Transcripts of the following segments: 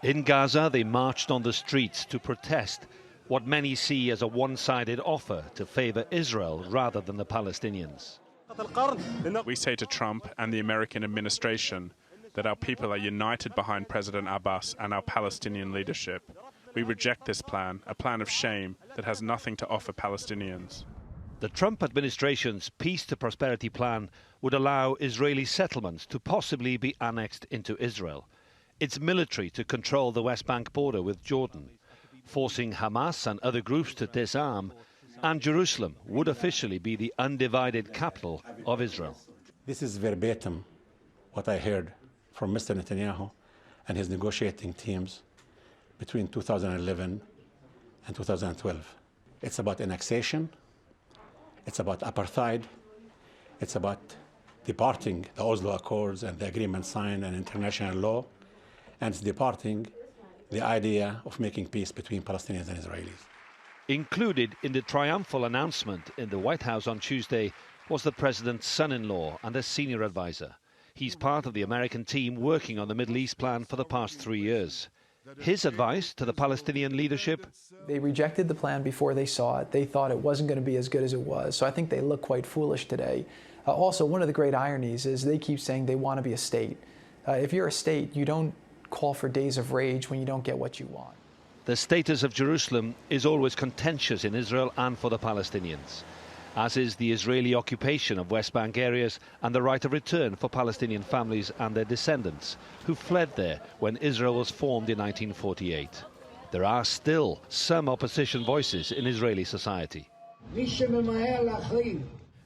In Gaza, they marched on the streets to protest what many see as a one-sided offer to favor Israel rather than the Palestinians. We say to Trump and the American administration that our people are united behind President Abbas and our Palestinian leadership. We reject this plan, a plan of shame that has nothing to offer Palestinians. The Trump administration's Peace to Prosperity plan would allow Israeli settlements to possibly be annexed into Israel, its military to control the West Bank border with Jordan, forcing Hamas and other groups to disarm, and Jerusalem would officially be the undivided capital of Israel. This is verbatim what I heard from Mr. Netanyahu and his negotiating teams between 2011 and 2012. It's about annexation, it's about apartheid, it's about departing the Oslo Accords and the agreement signed and international law, and it's departing the idea of making peace between Palestinians and Israelis. Included in the triumphal announcement in the White House on Tuesday was the president's son-in-law and a senior advisor. He's part of the American team working on the Middle East plan for the past 3 years. His advice to the Palestinian leadership? They rejected the plan before they saw it. They thought it wasn't going to be as good as it was. So I think they look quite foolish today. Also, one of the great ironies is they keep saying they want to be a state. If you're a state, you don't call for days of rage when you don't get what you want. The status of Jerusalem is always contentious in Israel and for the Palestinians, as is the Israeli occupation of West Bank areas and the right of return for Palestinian families and their descendants who fled there when Israel was formed in 1948. There are still some opposition voices in Israeli society.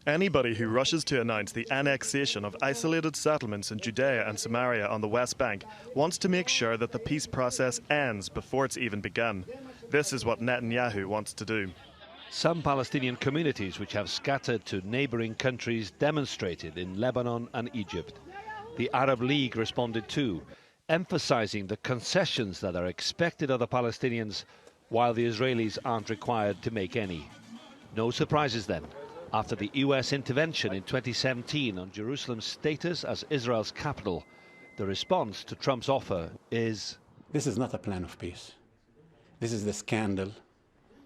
Anybody who rushes to announce the annexation of isolated settlements in Judea and Samaria on the West Bank wants to make sure that the peace process ends before it's even begun. This is what Netanyahu wants to do. Some Palestinian communities which have scattered to neighbouring countries demonstrated in Lebanon and Egypt. The Arab League responded too, emphasising the concessions that are expected of the Palestinians while the Israelis aren't required to make any. No surprises then, after the US intervention in 2017 on Jerusalem's status as Israel's capital. The response to Trump's offer is... This is not a plan of peace. This is the scandal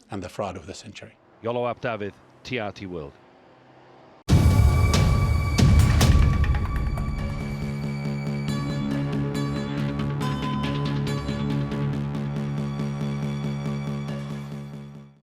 and the fraud of the century. Iolo Dafydd, TRT World.